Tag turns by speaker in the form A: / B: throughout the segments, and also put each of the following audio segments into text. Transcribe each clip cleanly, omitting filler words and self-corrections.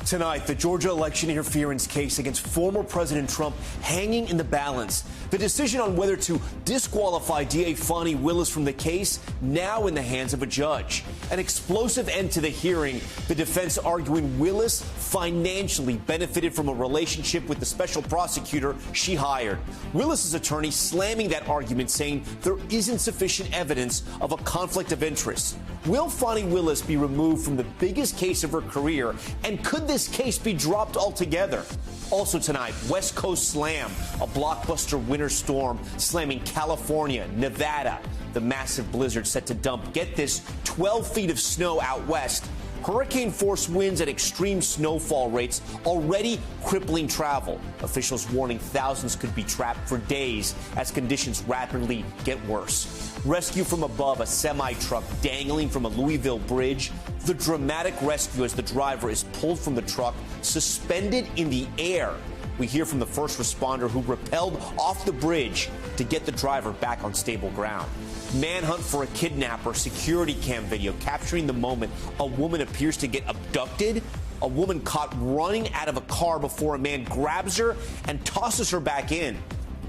A: Tonight, the Georgia election interference case against former President Trump hanging in the balance. The decision on whether to disqualify DA Fani Willis from the case now in the hands of a judge. An explosive end to the hearing, the defense arguing Willis financially benefited from a relationship with the special prosecutor she hired. Willis's attorney slamming that argument, saying there isn't sufficient evidence of a conflict of interest. Will Fani Willis be removed from the biggest case of her career, and could this case be dropped altogether? Also tonight, West Coast slam, a blockbuster winter storm slamming California, Nevada. The massive blizzard set to dump, get this, 12 feet of snow out west. Hurricane-force winds and extreme snowfall rates already crippling travel. Officials warning thousands could be trapped for days as conditions rapidly get worse. Rescue from above, a semi-truck dangling from a Louisville bridge. The dramatic rescue as the driver is pulled from the truck, suspended in the air. We hear from the first responder who rappelled off the bridge to get the driver back on stable ground. Manhunt for a kidnapper, security cam video capturing the moment a woman appears to get abducted. A woman caught running out of a car before a man grabs her and tosses her back in.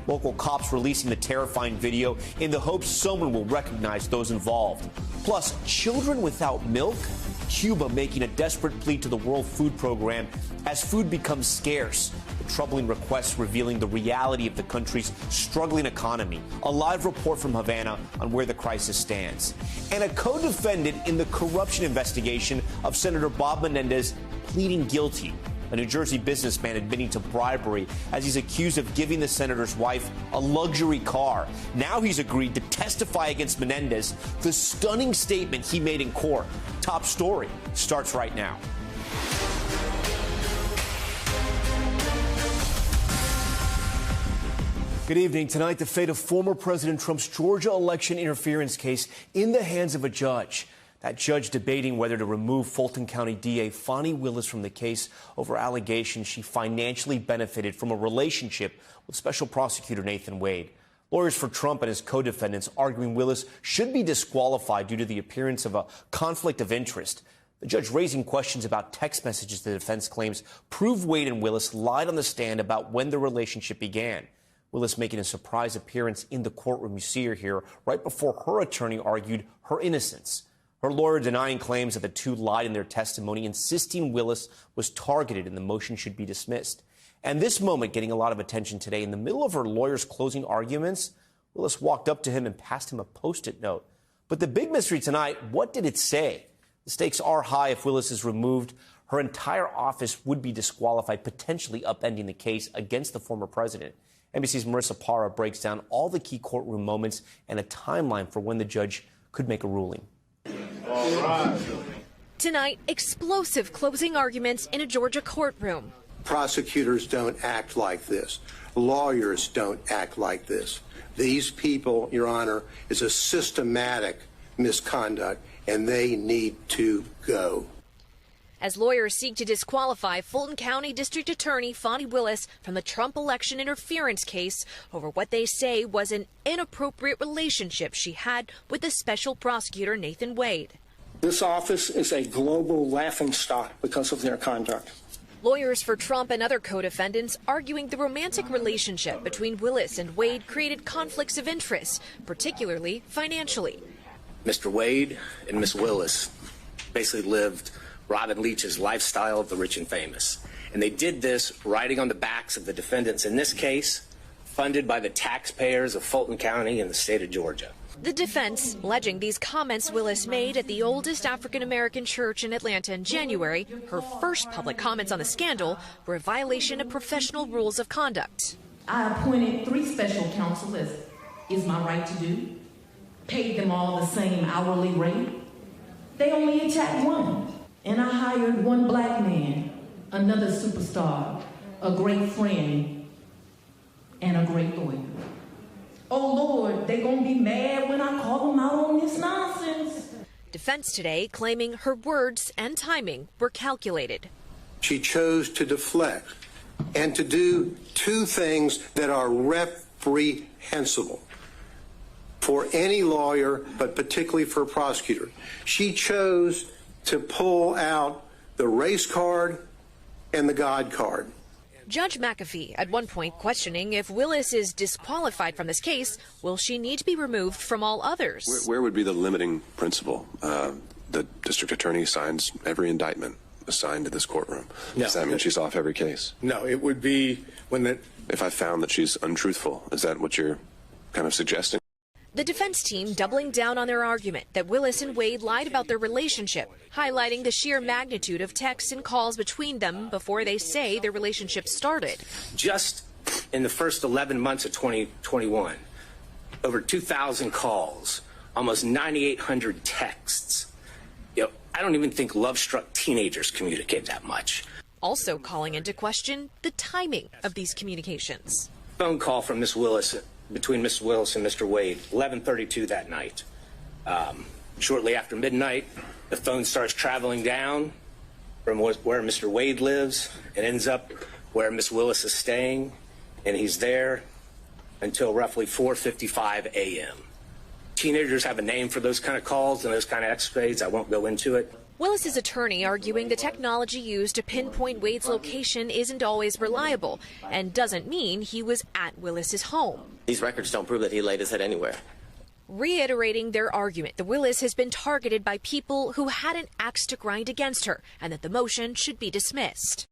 A: Local cops releasing the terrifying video in the hopes someone will recognize those involved. Plus, children without milk. Cuba making a desperate plea to the World Food Program as food becomes scarce. The troubling requests revealing the reality of the country's struggling economy. A live report from Havana on where the crisis stands. And a co-defendant in the corruption investigation of Senator Bob Menendez pleading guilty. A New Jersey businessman admitting to bribery as he's accused of giving the senator's wife a luxury car. Now he's agreed to testify against Menendez. The stunning statement he made in court. Top story starts right now. Good evening. Tonight, the fate of former President Trump's Georgia election interference case in the hands of a judge. That judge debating whether to remove Fulton County DA Fani Willis from the case over allegations she financially benefited from a relationship with Special Prosecutor Nathan Wade. Lawyers for Trump and his co-defendants arguing Willis should be disqualified due to the appearance of a conflict of interest. The judge raising questions about text messages the defense claims prove Wade and Willis lied on the stand about when the relationship began. Willis making a surprise appearance in the courtroom you see her here right before her attorney argued her innocence. Her lawyer denying claims that the two lied in their testimony, insisting Willis was targeted and the motion should be dismissed. And this moment getting a lot of attention today. In the middle of her lawyer's closing arguments, Willis walked up to him and passed him a Post-it note. But the big mystery tonight, what did it say? The stakes are high. If Willis is removed, her entire office would be disqualified, potentially upending the case against the former president. NBC's Marissa Parra breaks down all the key courtroom moments and a timeline for when the judge could make a ruling.
B: All right. Tonight, explosive closing arguments in a Georgia courtroom.
C: Prosecutors don't act like this. Lawyers don't act like this. These people, Your Honor, is a systematic misconduct, and they need to go.
B: As lawyers seek to disqualify Fulton County District Attorney Fani Willis from the Trump election interference case over what they say was an inappropriate relationship she had with the special prosecutor Nathan Wade.
D: This office is a global laughingstock because of their conduct.
B: Lawyers for Trump and other co-defendants arguing the romantic relationship between Willis and Wade created conflicts of interest, particularly financially.
E: Mr. Wade and Miss Willis basically lived Robin Leach's lifestyle of the rich and famous. And they did this riding on the backs of the defendants in this case, funded by the taxpayers of Fulton County and the state of Georgia.
B: The defense alleging these comments Willis made at the oldest African-American church in Atlanta in January, her first public comments on the scandal, were a violation of professional rules of conduct.
F: I appointed 3 special counsel, as is my right to do, paid them all the same hourly rate. They only attacked one. And I hired one black man, another superstar, a great friend, and a great lawyer. Oh, Lord, they gonna be mad when I call them out on this nonsense.
B: Defense today claiming her words and timing were calculated.
C: She chose to deflect and to do 2 things that are reprehensible for any lawyer, but particularly for a prosecutor. She chose to pull out the race card and the God card.
B: Judge McAfee at one point questioning if Willis is disqualified from this case, will she need to be removed from all others?
G: Where would be the limiting principle? The district attorney signs every indictment assigned to this courtroom.
E: No.
G: Does that mean she's off every case?
E: No, it would be when
G: If I found that she's untruthful, is that what you're kind of suggesting?
B: The defense team doubling down on their argument that Willis and Wade lied about their relationship, highlighting the sheer magnitude of texts and calls between them before they say their relationship started.
E: just in the first 11 months of 2021, over 2,000 calls, almost 9,800 texts. I don't even think love-struck teenagers communicate that much.
B: Also calling into question the timing of these communications.
E: Phone call from Miss Willis, between Miss Willis and Mr. Wade, 11:32 that night. Shortly after midnight, the phone starts traveling down from where Mr. Wade lives and ends up where Miss Willis is staying, and he's there until roughly 4:55 a.m. Teenagers have a name for those kind of calls and those kind of escapades. I won't go into it.
B: Willis's attorney arguing the technology used to pinpoint Wade's location isn't always reliable and doesn't mean he was at Willis's home.
H: These records don't prove that he laid his head anywhere.
B: Reiterating their argument that Willis has been targeted by people who had an axe to grind against her and that the motion should be dismissed.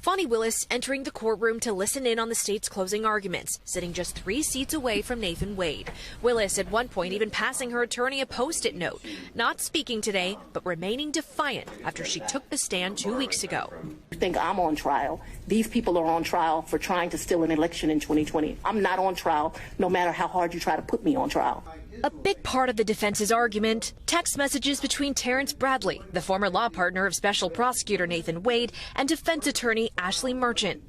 B: Fani Willis entering the courtroom to listen in on the state's closing arguments, sitting just 3 seats away from Nathan Wade. Willis at one point even passing her attorney a Post-it note, not speaking today, but remaining defiant after she took the stand 2 weeks ago.
I: I think I'm on trial. These people are on trial for trying to steal an election in 2020. I'm not on trial, no matter how hard you try to put me on trial.
B: A big part of the defense's argument, text messages between Terrence Bradley, the former law partner of Special Prosecutor Nathan Wade, and defense attorney Ashley Merchant.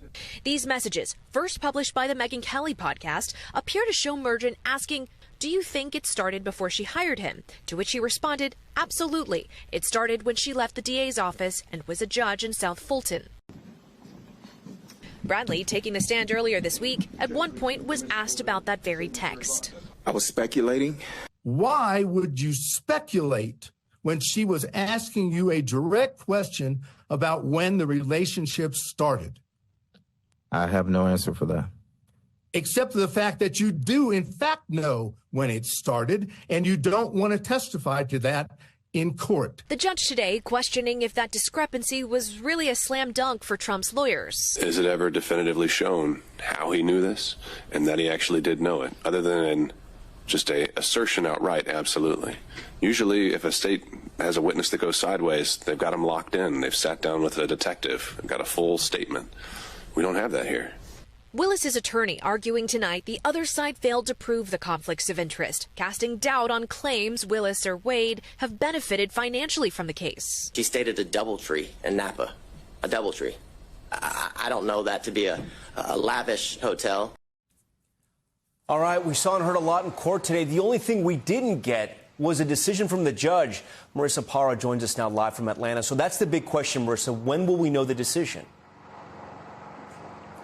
B: These messages, first published by the Megyn Kelly podcast, appear to show Merchant asking, "Do you think it started before she hired him?" To which he responded, "Absolutely. It started when she left the DA's office and was a judge in South Fulton." Bradley, taking the stand earlier this week, at one point was asked about that very text.
J: I was speculating.
K: Why would you speculate when she was asking you a direct question about when the relationship started?
J: I have no answer for that.
K: Except for the fact that you do, in fact, know when it started, and you don't want to testify to that in court.
B: The judge today questioning if that discrepancy was really a slam dunk for Trump's lawyers.
G: Is it ever definitively shown how he knew this and that he actually did know it, other than just a assertion outright? Absolutely. Usually, if a state has a witness that goes sideways, they've got him locked in. They've sat down with a detective and got a full statement. We don't have that here.
B: Willis's attorney arguing tonight the other side failed to prove the conflicts of interest, casting doubt on claims Willis or Wade have benefited financially from the case.
H: She stated a DoubleTree in Napa, a DoubleTree. I don't know that to be a lavish hotel.
A: All right, we saw and heard a lot in court today. The only thing we didn't get was a decision from the judge. Marissa Parra joins us now live from Atlanta. So that's the big question, Marissa. When will we know the decision?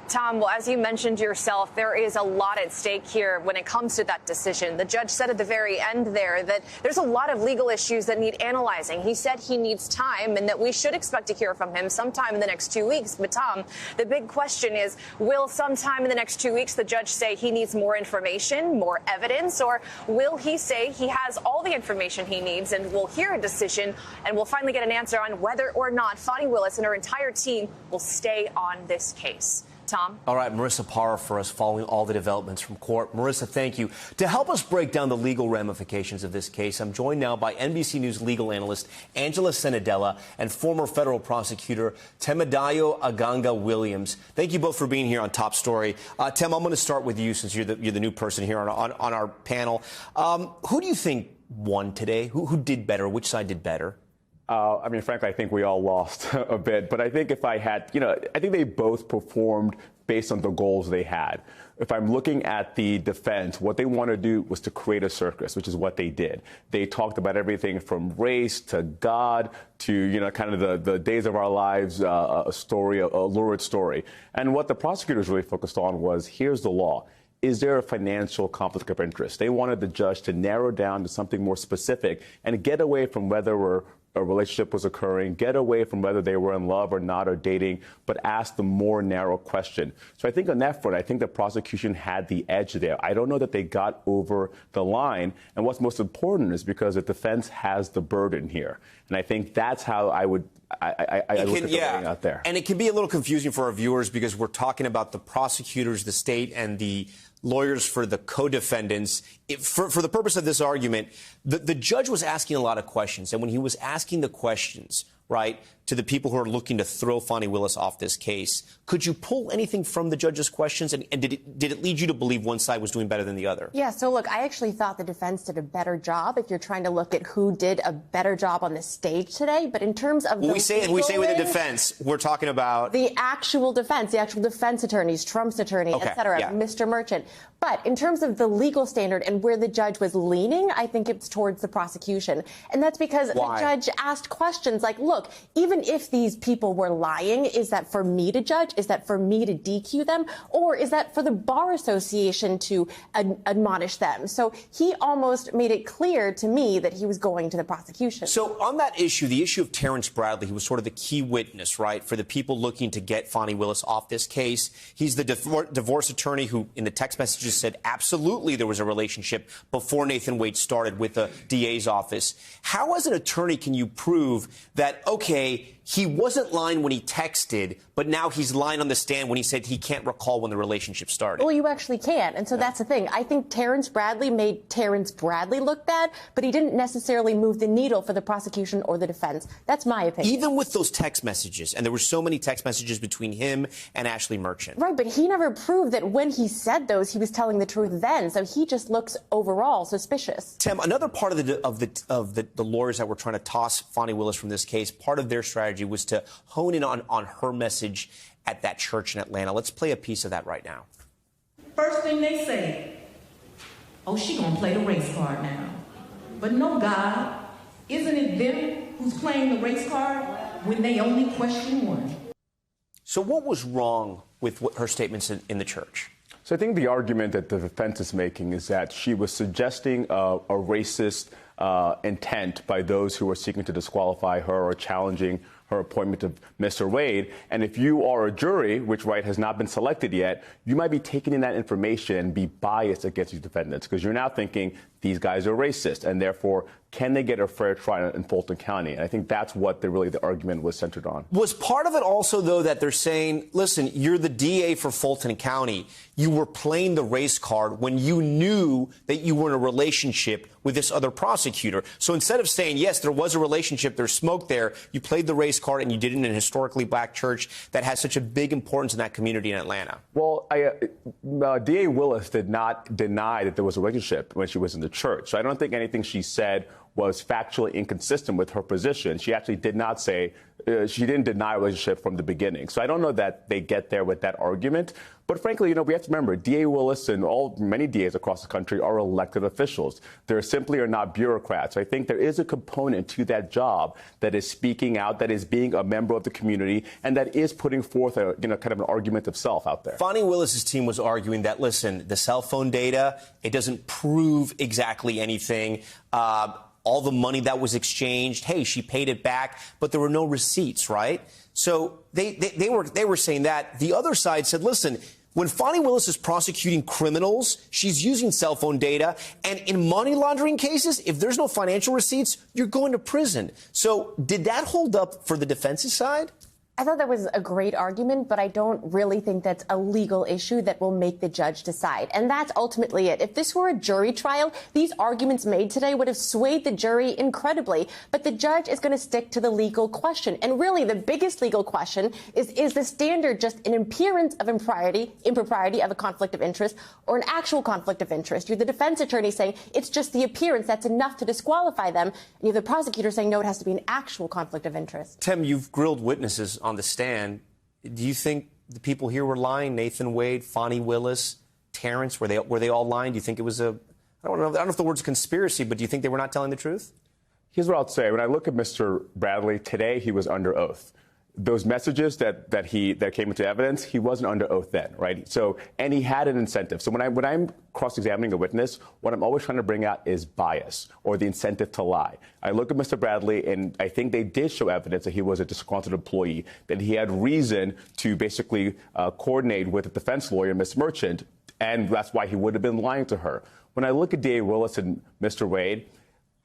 L: Tom, well, as you mentioned yourself, there is a lot at stake here when it comes to that decision. The judge said at the very end there that there's a lot of legal issues that need analyzing. He said he needs time and that we should expect to hear from him sometime in the next 2 weeks. But, Tom, the big question is, will sometime in the next 2 weeks the judge say he needs more information, more evidence, or will he say he has all the information he needs and we'll hear a decision and we'll finally get an answer on whether or not Fani Willis and her entire team will stay on this case? Tom?
A: All right, Marissa Parra for us following all the developments from court. Marissa, thank you. To help us break down the legal ramifications of this case, I'm joined now by NBC News legal analyst Angela Senadella and former federal prosecutor Temidayo Aganga Williams. Thank you both for being here on Top Story. Tem, I'm going to start with you since you're the new person here on our panel. Who do you think won today? Who did better? Which side did better?
M: I mean, frankly, I think we all lost a bit. But I think if I had, I think they both performed based on the goals they had. If I'm looking at the defense, what they want to do was to create a circus, which is what they did. They talked about everything from race to God to, kind of the days of our lives, a story, a lurid story. And what the prosecutors really focused on was, here's the law. Is there a financial conflict of interest? They wanted the judge to narrow down to something more specific and get away from whether we're a relationship was occurring, get away from whether they were in love or not or dating, but ask the more narrow question. So I think on that front, I think the prosecution had the edge there. I don't know that they got over the line. And what's most important is because the defense has the burden here. And I think that's how I would look at the writing out there.
A: And it can be a little confusing for our viewers because we're talking about the prosecutors, the state, and the lawyers for the co-defendants. For the purpose of this argument, the judge was asking a lot of questions. And when he was asking the questions, right, to the people who are looking to throw Fani Willis off this case, could you pull anything from the judge's questions? And did it lead you to believe one side was doing better than the other?
N: Yeah, so look, I actually thought the defense did a better job if you're trying to look at who did a better job on the stage today. But in terms of
A: when we say with the defense, we're talking about
N: the actual defense attorneys, Trump's attorney, et cetera, Mr. Merchant. But in terms of the legal standard and where the judge was leaning, I think it's towards the prosecution. And that's because the judge asked questions like, look, even if these people were lying, is that for me to judge? Is that for me to DQ them? Or is that for the Bar Association to admonish them? So he almost made it clear to me that he was going to the prosecution.
A: So on that issue, the issue of Terrence Bradley, he was sort of the key witness, right, for the people looking to get Fani Willis off this case. He's the divorce attorney who, in the text messages, said absolutely there was a relationship before Nathan Wade started with the DA's office. How, as an attorney, can you prove that, okay, he wasn't lying when he texted, but now he's lying on the stand when he said he can't recall when the relationship started?
N: Well, you actually can. And so that's the thing. I think Terrence Bradley made Terrence Bradley look bad, but he didn't necessarily move the needle for the prosecution or the defense. That's my opinion.
A: Even with those text messages, and there were so many text messages between him and Ashley Merchant.
N: Right, but he never proved that when he said those, he was telling the truth then. So he just looks overall suspicious.
A: Tim, another part of the lawyers that were trying to toss Fani Willis from this case, part of their strategy was to hone in on her message at that church in Atlanta. Let's play a piece of that right now.
F: First thing they say, oh, she gonna play the race card now. But no, God, isn't it them who's playing the race card when they only question one?
A: So what was wrong with her statements in the church?
M: So I think the argument that the defense is making is that she was suggesting a racist intent by those who were seeking to disqualify her or challenging her appointment of Mr. Wade. And if you are a jury, which has not been selected yet, you might be taking in that information and be biased against these defendants because you're now thinking these guys are racist and therefore can they get a fair trial in Fulton County? And I think that's what the argument was centered on.
A: Was part of it also, though, that they're saying, listen, you're the DA for Fulton County. You were playing the race card when you knew that you were in a relationship with this other prosecutor. So instead of saying, yes, there was a relationship, there's smoke there, you played the race card and you did it in an historically black church that has such a big importance in that community in Atlanta.
M: Well, DA Willis did not deny that there was a relationship when she was in the church. So I don't think anything she said was factually inconsistent with her position. She actually did not say, she didn't deny a relationship from the beginning. So I don't know that they get there with that argument. But frankly, we have to remember, DA Willis and many DAs across the country are elected officials. They simply are not bureaucrats. I think there is a component to that job that is speaking out, that is being a member of the community, and that is putting forth a kind of an argument of self out there.
A: Fani Willis's team was arguing that, listen, the cell phone data, it doesn't prove exactly anything. All the money that was exchanged, hey, she paid it back, but there were no receipts, right? So they were saying that. The other side said, listen, when Fani Willis is prosecuting criminals, she's using cell phone data. And in money laundering cases, if there's no financial receipts, you're going to prison. So did that hold up for the defense's side?
N: I thought that was a great argument, but I don't really think that's a legal issue that will make the judge decide. And that's ultimately it. If this were a jury trial, these arguments made today would have swayed the jury incredibly. But the judge is going to stick to the legal question. And really, the biggest legal question is the standard just an appearance of impropriety of a conflict of interest or an actual conflict of interest? You're the defense attorney saying it's just the appearance that's enough to disqualify them. And you're the prosecutor saying, no, it has to be an actual conflict of interest.
A: Tim, you've grilled witnesses on the stand. Do you think the people here were lying? Nathan Wade, Fani Willis, Terrence, were they all lying? Do you think it was I don't know if the word's conspiracy, but do you think they were not telling the truth?
M: Here's what I'll say. When I look at Mr. Bradley today, he was under oath. those messages that came into evidence, he wasn't under oath then, right? So, and he had an incentive. So when I'm cross-examining a witness, what I'm always trying to bring out is bias or the incentive to lie. I look at Mr. Bradley, and I think they did show evidence that he was a disgruntled employee, that he had reason to basically coordinate with the defense lawyer, Ms. Merchant, and that's why he would have been lying to her. When I look at D.A. Willis and Mr. Wade,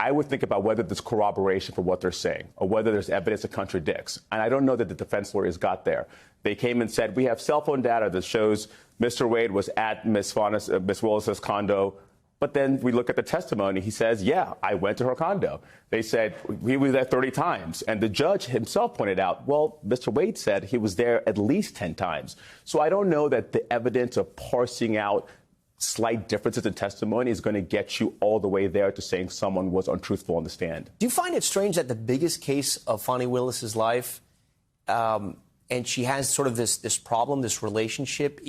M: I would think about whether there's corroboration for what they're saying or whether there's evidence that contradicts. And I don't know that the defense lawyers got there. They came and said, we have cell phone data that shows Mr. Wade was at Ms. Willis's condo. But then we look at the testimony. He says, yeah, I went to her condo. They said he was there 30 times. And the judge himself pointed out, well, Mr. Wade said he was there at least 10 times. So I don't know that the evidence of parsing out slight differences in testimony is going to get you all the way there to saying someone was untruthful on the stand.
A: Do you find it strange that the biggest case of Fani Willis's life, and she has sort of this problem, this relationship,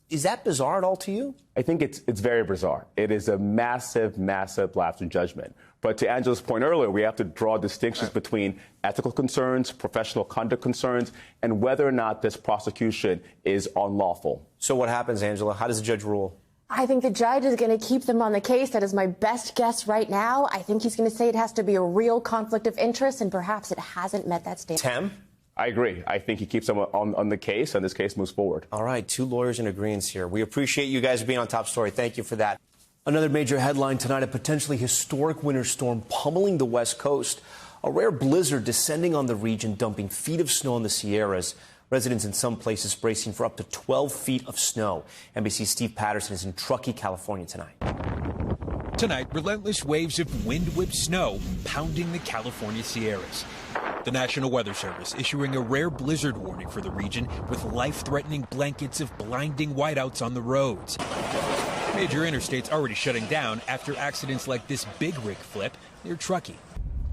A: is that bizarre at all to you?
M: I think it's very bizarre. It is a massive, massive lapse in judgment. But to Angela's point earlier, we have to draw distinctions between ethical concerns, professional conduct concerns, and whether or not this prosecution is unlawful.
A: So what happens, Angela? How does the judge rule?
N: I think the judge is going to keep them on the case. That is my best guess right now. I think he's going to say it has to be a real conflict of interest, and perhaps it hasn't met that standard.
A: Tim?
M: I agree. I think he keeps them on the case, and this case moves forward.
A: All right, two lawyers in agreement here. We appreciate you guys being on Top Story. Thank you for that. Another major headline tonight, a potentially historic winter storm pummeling the West Coast. A rare blizzard descending on the region, dumping feet of snow in the Sierras. Residents in some places bracing for up to 12 feet of snow. NBC's Steve Patterson is in Truckee, California tonight.
O: Tonight, relentless waves of wind-whipped snow pounding the California Sierras. The National Weather Service issuing a rare blizzard warning for the region with life-threatening blankets of blinding whiteouts on the roads. Major interstates already shutting down after accidents like this big rig flip near Truckee.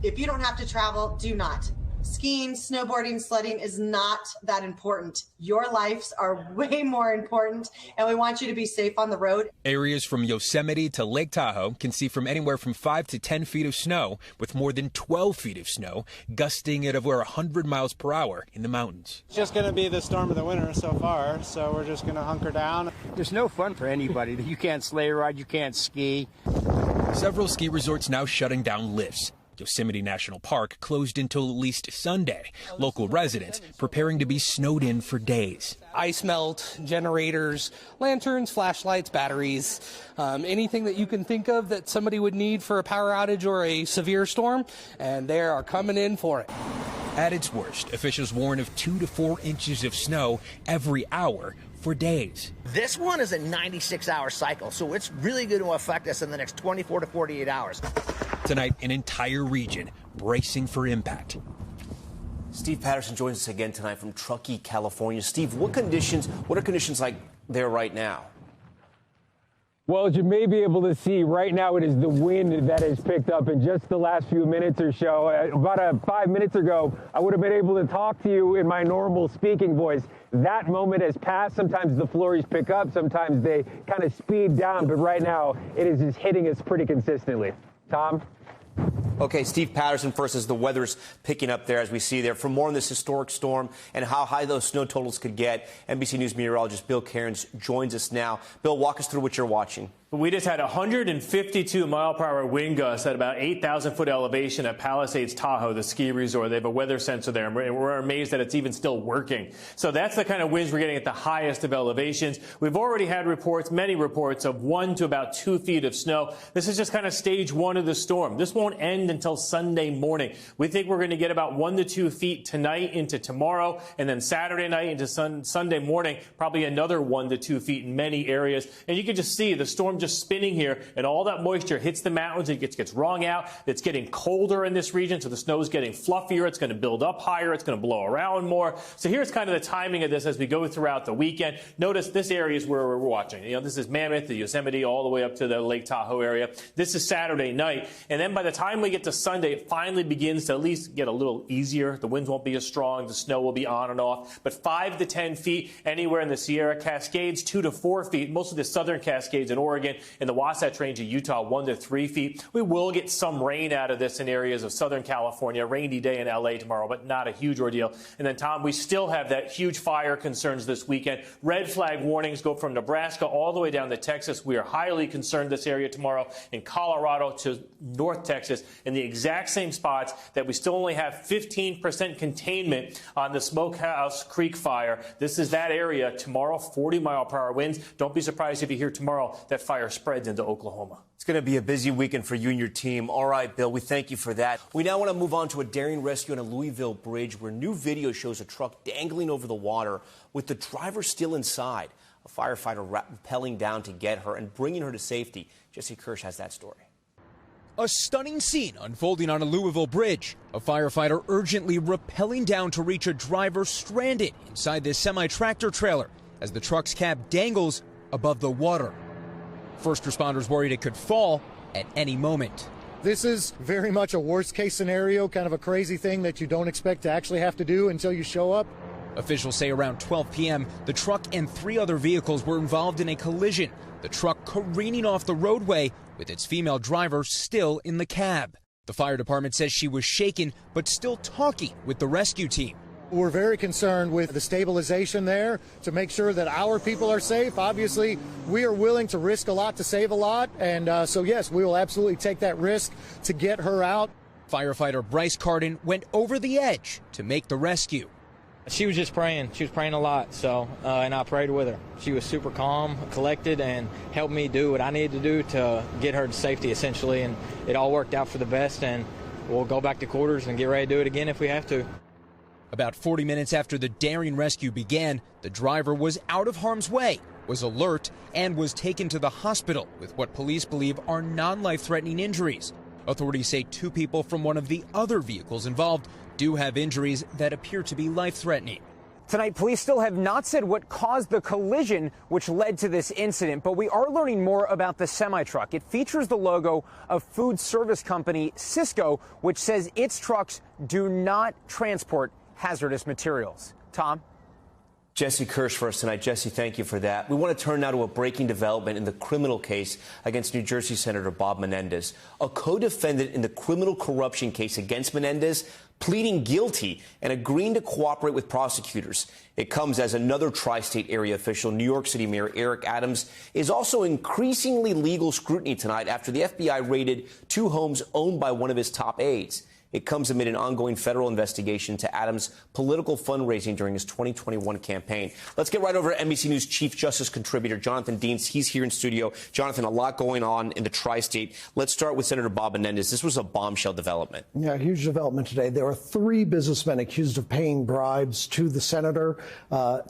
P: If you don't have to travel, do not. Skiing, snowboarding, sledding is not that important. Your lives are way more important, and we want you to be safe on the road.
O: Areas from Yosemite to Lake Tahoe can see from anywhere from 5 to 10 feet of snow, with more than 12 feet of snow, gusting at over 100 miles per hour in the mountains.
Q: It's just going to be the storm of the winter so far, so we're just going to hunker down.
R: There's no fun for anybody. You can't sleigh ride, you can't ski.
O: Several ski resorts now shutting down lifts. Yosemite National Park closed until at least Sunday. Local residents preparing to be snowed in for days.
S: Ice melt, generators, lanterns, flashlights, batteries, anything that you can think of that somebody would need for a power outage or a severe storm, and they are coming in for it.
O: At its worst, officials warn of 2 to 4 inches of snow every hour for days.
T: This one is a 96-hour cycle, so it's really going to affect us in the next 24 to 48 hours.
O: Tonight, an entire region bracing for impact.
A: Steve Patterson joins us again tonight from Truckee, California. Steve, what are conditions like there right now?
U: Well, as you may be able to see right now, it is the wind that has picked up in just the last few minutes or so. About 5 minutes ago, I would have been able to talk to you in my normal speaking voice. That moment has passed. Sometimes the flurries pick up, sometimes they kind of speed down, but right now it is just hitting us pretty consistently. Tom?
A: Okay, Steve Patterson first, as the weather's picking up there as we see there. For more on this historic storm and how high those snow totals could get, NBC News meteorologist Bill Cairns joins us now. Bill, walk us through what you're watching.
V: We just had 152 mile-per-hour wind gusts at about 8,000-foot elevation at Palisades Tahoe, the ski resort. They have a weather sensor there, and we're amazed that it's even still working. So that's the kind of winds we're getting at the highest of elevations. We've already had reports, many reports, of 1 to about 2 feet of snow. This is just kind of stage 1 of the storm. This won't end until Sunday morning. We think we're going to get about 1 to 2 feet tonight into tomorrow, and then Saturday night into Sunday morning, probably another 1 to 2 feet in many areas. And you can just see the storm just spinning here, and all that moisture hits the mountains. It gets wrung out. It's getting colder in this region, so the snow is getting fluffier. It's going to build up higher. It's going to blow around more. So here's kind of the timing of this as we go throughout the weekend. Notice this area is where we're watching. You know, this is Mammoth, the Yosemite, all the way up to the Lake Tahoe area. This is Saturday night, and then by the time we get to Sunday, it finally begins to at least get a little easier. The winds won't be as strong. The snow will be on and off. But 5 to 10 feet anywhere in the Sierra Cascades, 2 to 4 feet. Mostly the southern Cascades in Oregon. In the Wasatch Range of Utah, 1 to 3 feet. We will get some rain out of this in areas of Southern California. Rainy day in L.A. tomorrow, but not a huge ordeal. And then, Tom, we still have that huge fire concerns this weekend. Red flag warnings go from Nebraska all the way down to Texas. We are highly concerned this area tomorrow in Colorado to North Texas in the exact same spots that we still only have 15% containment on the Smokehouse Creek fire. This is that area tomorrow, 40-mile-per-hour winds. Don't be surprised if you hear tomorrow that fire spreads into Oklahoma.
A: It's going to be a busy weekend for you and your team. All right, Bill, we thank you for that. We now want to move on to a daring rescue on a Louisville bridge where new video shows a truck dangling over the water with the driver still inside. A firefighter rappelling down to get her and bringing her to safety. Jesse Kirsch has that story.
C: A stunning scene unfolding on a Louisville bridge. A firefighter urgently rappelling down to reach a driver stranded inside this semi-tractor trailer as the truck's cab dangles above the water. First responders worried it could fall at any moment.
D: This is very much a worst-case scenario, kind of a crazy thing that you don't expect to actually have to do until you show up.
C: Officials say around 12 p.m., the truck and 3 other vehicles were involved in a collision. The truck careening off the roadway with its female driver still in the cab. The fire department says she was shaken but still talking with the rescue team.
D: We're very concerned with the stabilization there to make sure that our people are safe. Obviously, we are willing to risk a lot to save a lot. And so, yes, we will absolutely take that risk to get her out.
C: Firefighter Bryce Carden went over the edge to make the rescue.
W: She was just praying. She was praying a lot, and I prayed with her. She was super calm, collected, and helped me do what I needed to do to get her to safety, essentially. And it all worked out for the best, and we'll go back to quarters and get ready to do it again if we have to.
C: About 40 minutes after the daring rescue began, the driver was out of harm's way, was alert, and was taken to the hospital with what police believe are non-life-threatening injuries. Authorities say 2 people from one of the other vehicles involved do have injuries that appear to be life-threatening.
X: Tonight, police still have not said what caused the collision which led to this incident, but we are learning more about the semi-truck. It features the logo of food service company Sysco, which says its trucks do not transport hazardous materials. Tom?
A: Jesse Kirsch for us tonight. Jesse, thank you for that. We want to turn now to a breaking development in the criminal case against New Jersey Senator Bob Menendez. A co-defendant in the criminal corruption case against Menendez pleading guilty and agreeing to cooperate with prosecutors. It comes as another tri-state area official, New York City Mayor Eric Adams, is also increasingly legal scrutiny tonight after the FBI raided 2 homes owned by one of his top aides. It comes amid an ongoing federal investigation to Adams' political fundraising during his 2021 campaign. Let's get right over to NBC News Chief Justice contributor Jonathan Deans. He's here in studio. Jonathan, a lot going on in the tri-state. Let's start with Senator Bob Menendez. This was a bombshell development.
Y: Yeah, huge development today. There are 3 businessmen accused of paying bribes to the senator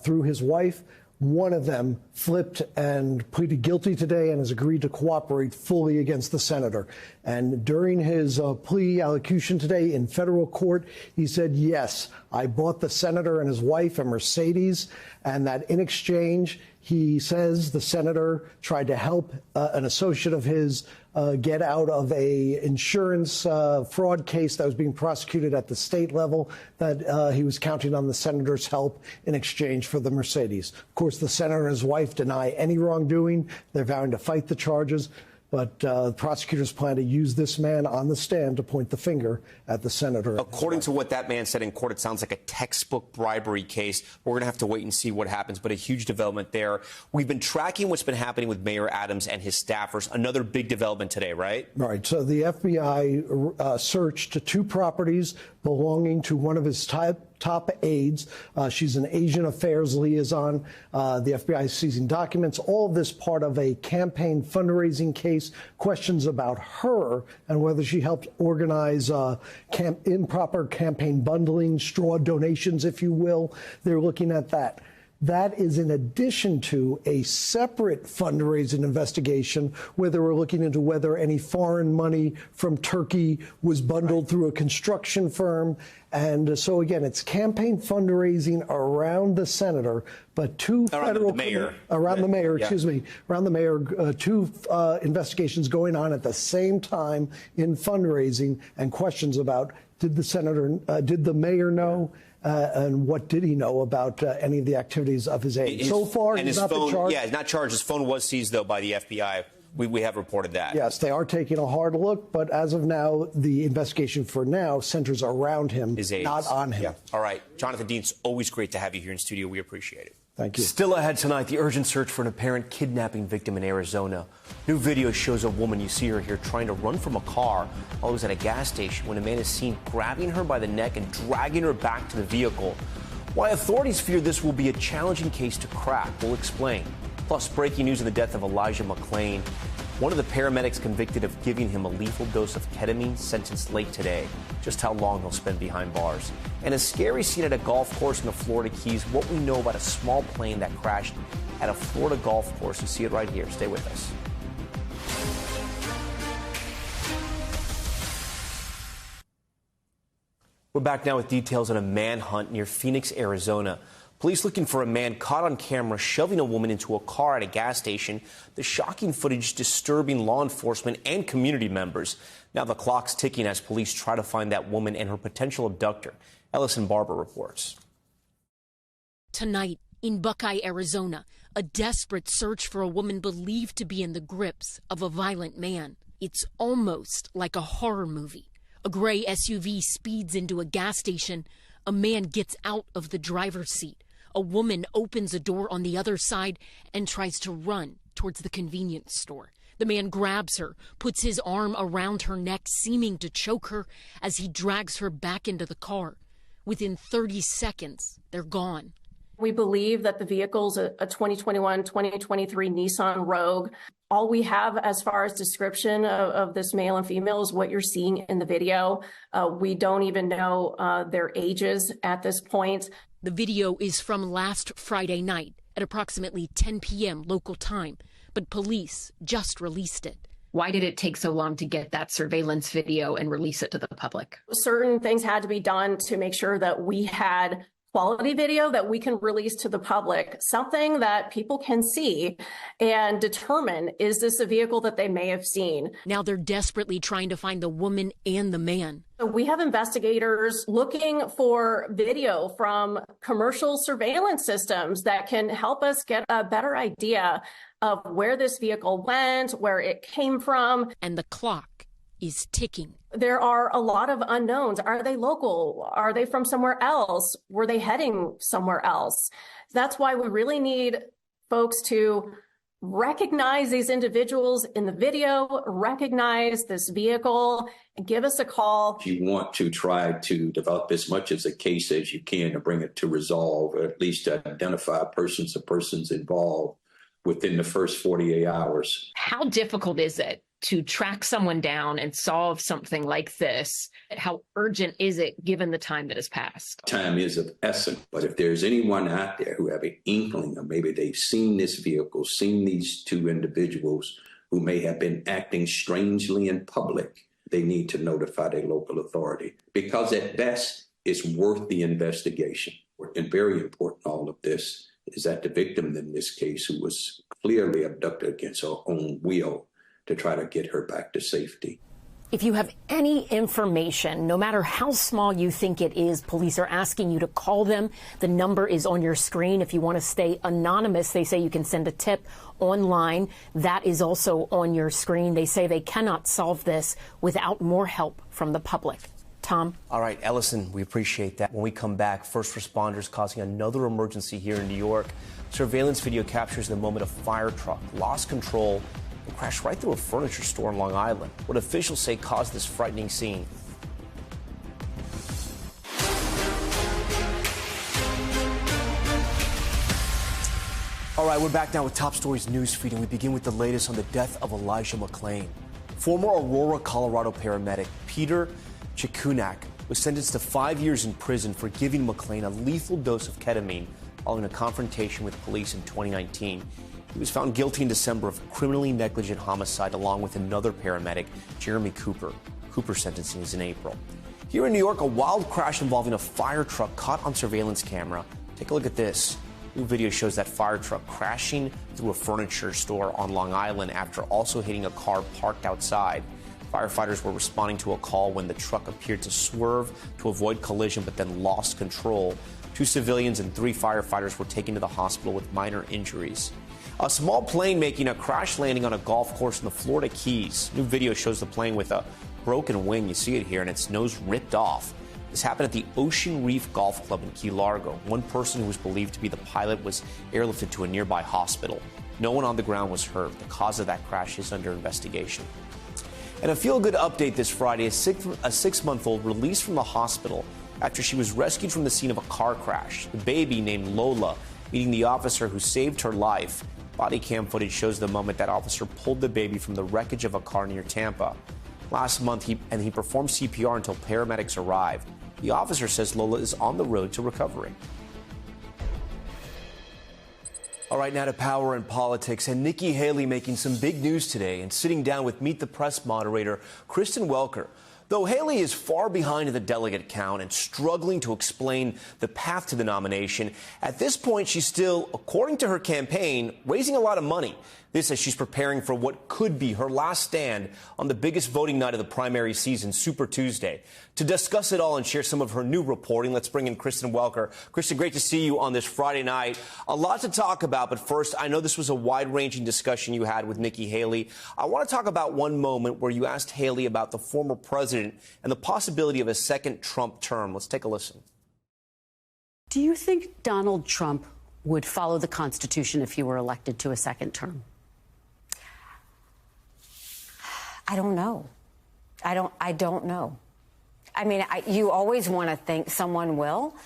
Y: through his wife. One of them flipped and pleaded guilty today and has agreed to cooperate fully against the senator. And during his plea allocution today in federal court, he said, yes, I bought the senator and his wife a Mercedes, and that in exchange, he says the senator tried to help an associate of his get out of a insurance fraud case that was being prosecuted at the state level, that he was counting on the senator's help in exchange for the Mercedes. Of course, the senator and his wife deny any wrongdoing. They're vowing to fight the charges. But prosecutors plan to use this man on the stand to point the finger at the senator.
A: According to what that man said in court, it sounds like a textbook bribery case. We're going to have to wait and see what happens, but a huge development there. We've been tracking what's been happening with Mayor Adams and his staffers. Another big development today, right?
Y: Right. So the FBI searched 2 properties belonging to one of his top aides. She's an Asian affairs liaison. The FBI is seizing documents. All of this part of a campaign fundraising case. Questions about her and whether she helped organize improper campaign bundling, straw donations, if you will. They're looking at that. That is in addition to a separate fundraising investigation where they were looking into whether any foreign money from Turkey was bundled through a construction firm. And so, again, it's campaign fundraising around the senator, but two federal around the mayor, two investigations going on at the same time in fundraising, and questions about did the mayor know? And what did he know about any of the activities of his aide? So far,
A: and
Y: he's
A: his
Y: not
A: phone,
Y: been charged.
A: yeah, he's not charged. His phone was seized, though, by the FBI. We have reported that.
Y: Yes, they are taking a hard look, but as of now, the investigation for now centers around him, not on him.
A: Yeah. All right. Jonathan Dean, it's always great to have you here in studio. We appreciate it.
Y: Thank you.
A: Still ahead tonight, the urgent search for an apparent kidnapping victim in Arizona. New video shows a woman, you see her here, trying to run from a car while it was at a gas station when a man is seen grabbing her by the neck and dragging her back to the vehicle. Why authorities fear this will be a challenging case to crack, we'll explain. Plus, breaking news of the death of Elijah McClain. One of the paramedics convicted of giving him a lethal dose of ketamine sentenced late today. Just how long he'll spend behind bars. And a scary scene at a golf course in the Florida Keys. What we know about a small plane that crashed at a Florida golf course. You see it right here. Stay with us. We're back now with details on a manhunt near Phoenix, Arizona. Police looking for a man caught on camera shoving a woman into a car at a gas station. The shocking footage disturbing law enforcement and community members. Now the clock's ticking as police try to find that woman and her potential abductor. Ellison Barber reports.
E: Tonight in Buckeye, Arizona, a desperate search for a woman believed to be in the grips of a violent man. It's almost like a horror movie. A gray SUV speeds into a gas station. A man gets out of the driver's seat. A woman opens a door on the other side and tries to run towards the convenience store. The man grabs her, puts his arm around her neck, seeming to choke her as he drags her back into the car. Within 30 seconds, they're gone.
G: We believe that the vehicle's a 2021-2023 Nissan Rogue. All we have as far as description of this male and female is what you're seeing in the video. We don't even know their ages at this point.
E: The video is from last Friday night at approximately 10 p.m. local time, but police just released it.
I: Why did it take so long to get that surveillance video and release it to the public?
G: Certain things had to be done to make sure that we had quality video that we can release to the public, something that people can see and determine, is this a vehicle that they may have seen?
E: Now they're desperately trying to find the woman and the man.
G: So we have investigators looking for video from commercial surveillance systems that can help us get a better idea of where this vehicle went, where it came from.
E: And the clock is ticking.
G: There are a lot of unknowns. Are they local? Are they from somewhere else? Were they heading somewhere else? That's why we really need folks to recognize these individuals in the video, recognize this vehicle, and give us a call.
J: You want to try to develop as much as a case as you can to bring it to resolve, or at least to identify persons or persons involved within the first 48 hours.
I: How difficult is it to track someone down and solve something like this? How urgent is it given the time that has passed?
J: Time is of essence, but if there's anyone out there who have an inkling, or maybe they've seen this vehicle, seen these two individuals who may have been acting strangely in public, they need to notify their local authority, because at best it's worth the investigation. And very important, all of this is that the victim in this case, who was clearly abducted against her own will, to try to get her back to safety.
E: If you have any information, no matter how small you think it is, police are asking you to call them. The number is on your screen. If you want to stay anonymous, they say you can send a tip online. That is also on your screen. They say they cannot solve this without more help from the public. Tom?
A: All right, Ellison, we appreciate that. When we come back, first responders causing another emergency here in New York. Surveillance video captures the moment a fire truck lost control and crashed right through a furniture store in Long Island. What officials say caused this frightening scene. All right, we're back now with Top Stories newsfeed, and we begin with the latest on the death of Elijah McClain. Former Aurora, Colorado paramedic Peter Chikunak was sentenced to 5 years in prison for giving McClain a lethal dose of ketamine following a confrontation with police in 2019. He was found guilty in December of criminally negligent homicide along with another paramedic, Jeremy Cooper. Cooper's sentencing is in April. Here in New York, a wild crash involving a fire truck caught on surveillance camera. Take a look at this. New video shows that fire truck crashing through a furniture store on Long Island after also hitting a car parked outside. Firefighters were responding to a call when the truck appeared to swerve to avoid collision but then lost control. 2 civilians and 3 firefighters were taken to the hospital with minor injuries. A small plane making a crash landing on a golf course in the Florida Keys. New video shows the plane with a broken wing. You see it here, and its nose ripped off. This happened at the Ocean Reef Golf Club in Key Largo. One person who was believed to be the pilot was airlifted to a nearby hospital. No one on the ground was hurt. The cause of that crash is under investigation. And a feel-good update this Friday, a 6-month-old released from the hospital after she was rescued from the scene of a car crash. The baby, named Lola, meeting the officer who saved her life. Body cam footage shows the moment that officer pulled the baby from the wreckage of a car near Tampa. Last month, he performed CPR until paramedics arrived. The officer says Lola is on the road to recovery. All right, now to power and politics. And Nikki Haley making some big news today and sitting down with Meet the Press moderator Kristen Welker. Though Haley is far behind in the delegate count and struggling to explain the path to the nomination, at this point she's still, according to her campaign, raising a lot of money. This as she's preparing for what could be her last stand on the biggest voting night of the primary season, Super Tuesday. To discuss it all and share some of her new reporting, let's bring in Kristen Welker. Kristen, great to see you on this Friday night. A lot to talk about, but first, I know this was a wide-ranging discussion you had with Nikki Haley. I want to talk about one moment where you asked Haley about the former president and the possibility of a second Trump term. Let's take a listen.
B: Do you think Donald Trump would follow the Constitution if you were elected to a second term?
F: I don't know. I don't know. I mean, you always want to think someone will,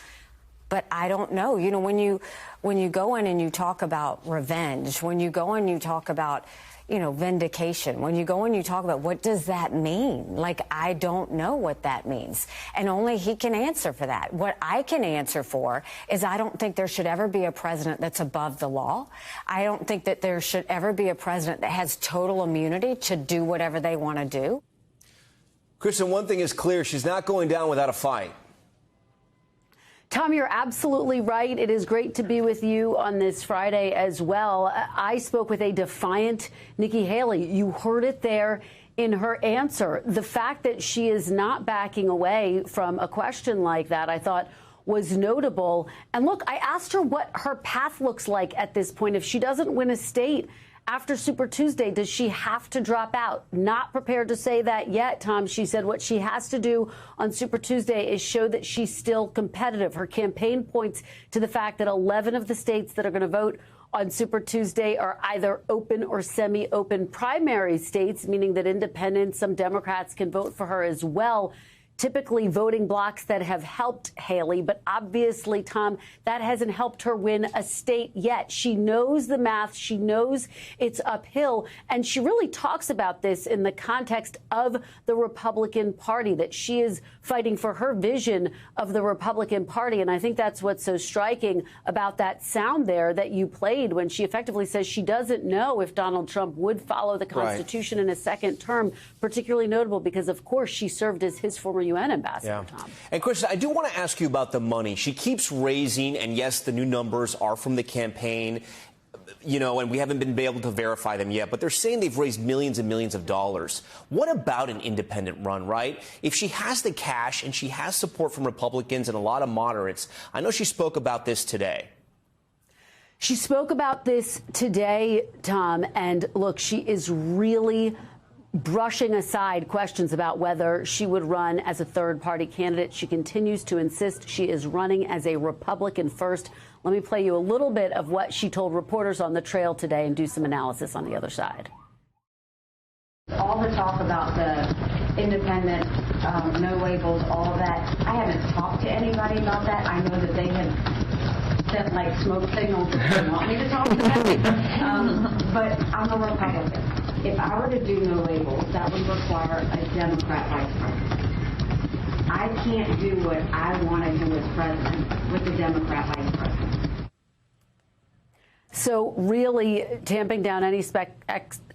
F: but I don't know. You know, when you go in and you talk about revenge, when you go in and you talk about, you know, vindication, when you go in and you talk about what does that mean? Like, I don't know what that means. And only he can answer for that. What I can answer for is I don't think there should ever be a president that's above the law. I don't think that there should ever be a president that has total immunity to do whatever they want to do.
A: Kristen, one thing is clear. She's not going down without a fight.
B: Tom, you're absolutely right. It is great to be with you on this Friday as well. I spoke with a defiant Nikki Haley. You heard it there in her answer. The fact that she is not backing away from a question like that, I thought was notable. And look, I asked her what her path looks like at this point. If she doesn't win a state after Super Tuesday, does she have to drop out? Not prepared to say that yet, Tom. She said what she has to do on Super Tuesday is show that she's still competitive. Her campaign points to the fact that 11 of the states that are going to vote on Super Tuesday are either open or semi-open primary states, meaning that independents, some Democrats can vote for her as well. Typically voting blocks that have helped Haley, but obviously, Tom, that hasn't helped her win a state yet. She knows the math. She knows it's uphill. And she really talks about this in the context of the Republican Party, that she is fighting for her vision of the Republican Party. And I think that's what's so striking about that sound there that you played when she effectively says she doesn't know if Donald Trump would follow the Constitution in a second term, particularly notable because, of course, she served as his former UN ambassador, Tom.
A: And, Kristen, I do want to ask you about the money. She keeps raising, and yes, the new numbers are from the campaign, you know, and we haven't been able to verify them yet, but they're saying they've raised millions and millions of dollars. What about an independent run, right? If she has the cash and she has support from Republicans and a lot of moderates, I know she spoke about this today.
B: She spoke about this today, Tom, and look, she is really brushing aside questions about whether she would run as a third-party candidate. She continues to insist she is running as a Republican first. Let me play you a little bit of what she told reporters on the trail today and do some analysis on the other side.
H: All the talk about the independent, no labels, all of that, I haven't talked to anybody about that. I know that they have sent like smoke signals that they want me to talk to them. But I'm a Republican. If I were to do no labels, that would require a Democrat vice president. I can't do what I want to do as president with a Democrat vice president.
B: So really tamping down any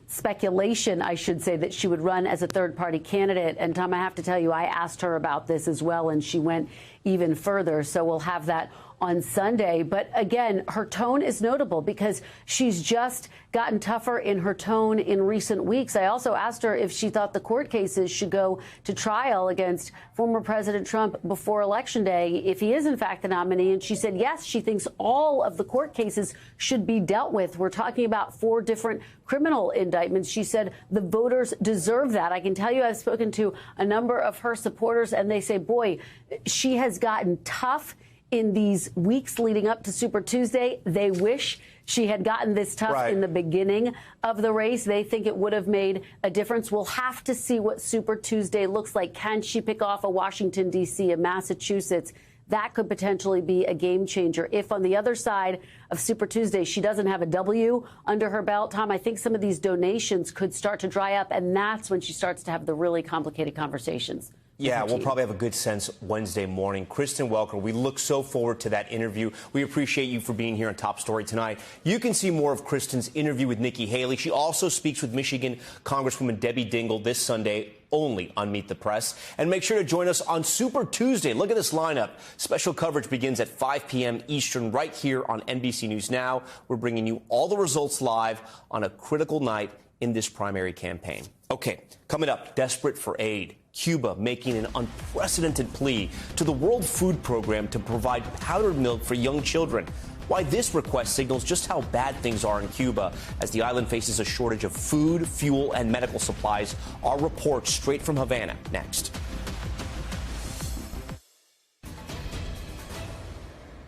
B: speculation, I should say, that she would run as a third-party candidate. And, Tom, I have to tell you, I asked her about this as well, and she went even further. So we'll have that on Sunday. But again, her tone is notable because she's just gotten tougher in her tone in recent weeks. I also asked her if she thought the court cases should go to trial against former President Trump before Election Day if he is, in fact, the nominee. And she said, yes, she thinks all of the court cases should be dealt with. We're talking about 4 different criminal indictments. She said the voters deserve that. I can tell you I've spoken to a number of her supporters, and they say, boy, she has gotten tough in these weeks leading up to Super Tuesday. They wish she had gotten this tough in the beginning of the race. They think it would have made a difference. We'll have to see what Super Tuesday looks like. Can she pick off a Washington, D.C., a Massachusetts? That could potentially be a game changer. If on the other side of Super Tuesday she doesn't have a W under her belt, Tom, I think some of these donations could start to dry up, and that's when she starts to have the really complicated conversations.
A: Yeah, we'll probably have a good sense Wednesday morning. Kristen Welker, we look so forward to that interview. We appreciate you for being here on Top Story tonight. You can see more of Kristen's interview with Nikki Haley. She also speaks with Michigan Congresswoman Debbie Dingell this Sunday, only on Meet the Press. And make sure to join us on Super Tuesday. Look at this lineup. Special coverage begins at 5 p.m. Eastern right here on NBC News Now. We're bringing you all the results live on a critical night in this primary campaign. Okay, coming up, desperate for aid. Cuba making an unprecedented plea to the World Food Program to provide powdered milk for young children. Why this request signals just how bad things are in Cuba as the island faces a shortage of food, fuel, and medical supplies. Our report straight from Havana next.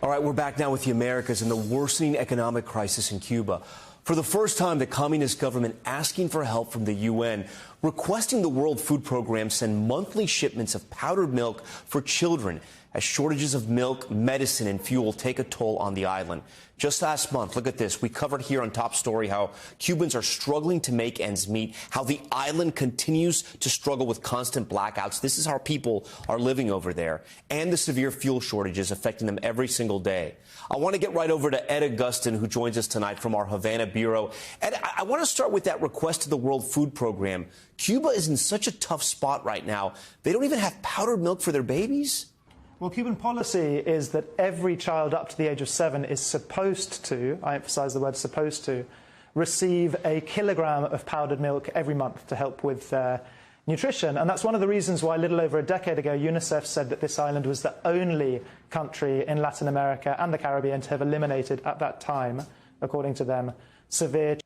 A: All right, we're back now with the Americas and the worsening economic crisis in Cuba. For the first time, the communist government asking for help from the UN, requesting the World Food Program send monthly shipments of powdered milk for children as shortages of milk, medicine, and fuel take a toll on the island. Just last month, look at this. We covered here on Top Story how Cubans are struggling to make ends meet, how the island continues to struggle with constant blackouts. This is how people are living over there, and the severe fuel shortages affecting them every single day. I want to get right over to Ed Augustin, who joins us tonight from our Havana bureau. Ed, I want to start with that request to the World Food Program. Cuba is in such a tough spot right now. They don't even have powdered milk for their babies?
K: Well, Cuban policy is that every child up to the age of 7 is supposed to, I emphasize the word supposed to, receive a kilogram of powdered milk every month to help with their nutrition. And that's one of the reasons why a little over a decade ago, UNICEF said that this island was the only country in Latin America and the Caribbean to have eliminated at that time, according to them, severe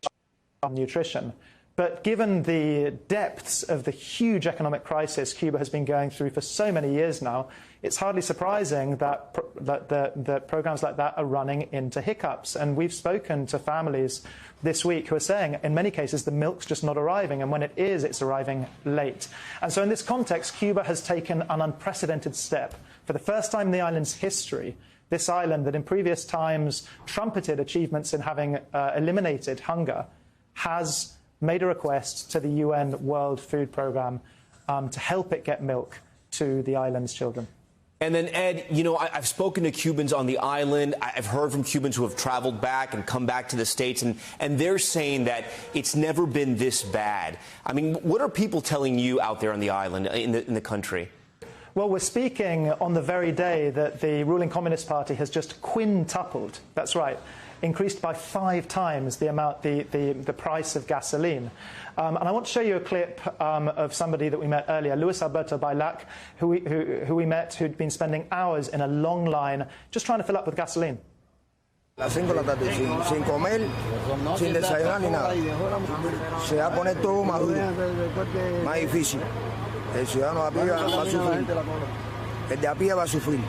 K: malnutrition. But given the depths of the huge economic crisis Cuba has been going through for so many years now, it's hardly surprising that that programs like that are running into hiccups. And we've spoken to families this week who are saying, in many cases, the milk's just not arriving. And when it is, it's arriving late. And so in this context, Cuba has taken an unprecedented step. For the first time in the island's history, this island that in previous times trumpeted achievements in having eliminated hunger has made a request to the UN World Food Program to help it get milk to the island's children.
A: And then, Ed, you know, I've spoken to Cubans on the island. I've heard from Cubans who have traveled back and come back to the States, and they're saying that it's never been this bad. I mean, what are people telling you out there on the island, in the country?
K: Well, we're speaking on the very day that the ruling Communist Party has just quintupled, that's right, increased by 5 times the amount, the price of gasoline. And I want to show you a clip of somebody that we met earlier, Luis Alberto Bailac, who we met, who'd been spending hours in a long line just trying to fill up with gasoline.
L: A las 5 de la tarde, sin comer, sin desayunar ni nada. Se va a poner todo más duro, más difícil. El ciudadano a pie va a sufrir. El de a pie va a sufrir.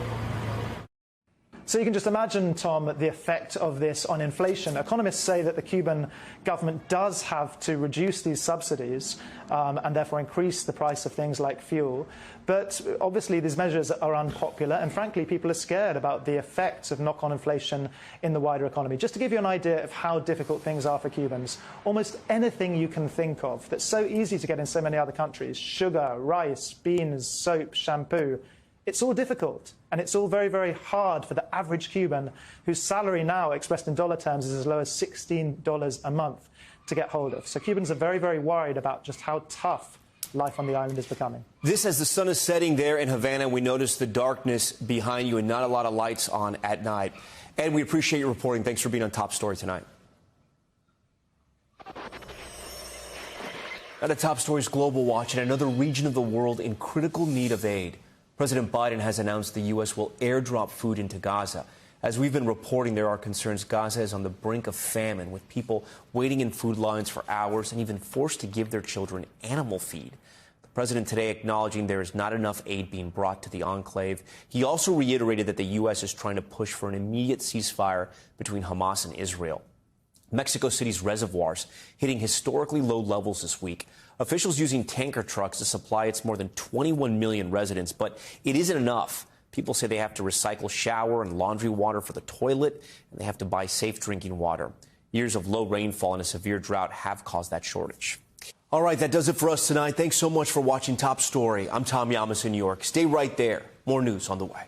K: So you can just imagine, Tom, the effect of this on inflation. Economists say that the Cuban government does have to reduce these subsidies and therefore increase the price of things like fuel. But obviously these measures are unpopular, and frankly people are scared about the effects of knock-on inflation in the wider economy. Just to give you an idea of how difficult things are for Cubans, almost anything you can think of that's so easy to get in so many other countries, sugar, rice, beans, soap, shampoo, It's all difficult, and it's all very, very hard for the average Cuban whose salary now, expressed in dollar terms, is as low as $16 a month to get hold of. So Cubans are very, very worried about just how tough life on the island is becoming.
A: This, as the sun is setting there in Havana, we notice the darkness behind you and not a lot of lights on at night. Ed, we appreciate your reporting. Thanks for being on Top Story tonight. Now to Top Story's Global Watch, in another region of the world in critical need of aid. President Biden has announced the U.S. will airdrop food into Gaza. As we've been reporting, there are concerns Gaza is on the brink of famine, with people waiting in food lines for hours and even forced to give their children animal feed. The president today acknowledging there is not enough aid being brought to the enclave. He also reiterated that the U.S. is trying to push for an immediate ceasefire between Hamas and Israel. Mexico City's reservoirs hitting historically low levels this week. Officials using tanker trucks to supply its more than 21 million residents, but it isn't enough. People say they have to recycle shower and laundry water for the toilet, and they have to buy safe drinking water. Years of low rainfall and a severe drought have caused that shortage. All right, that does it for us tonight. Thanks so much for watching Top Story. I'm Tom Llamas in New York. Stay right there. More news on the way.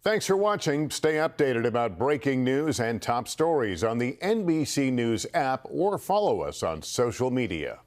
M: Thanks for watching. Stay updated about breaking news and top stories on the NBC News app or follow us on social media.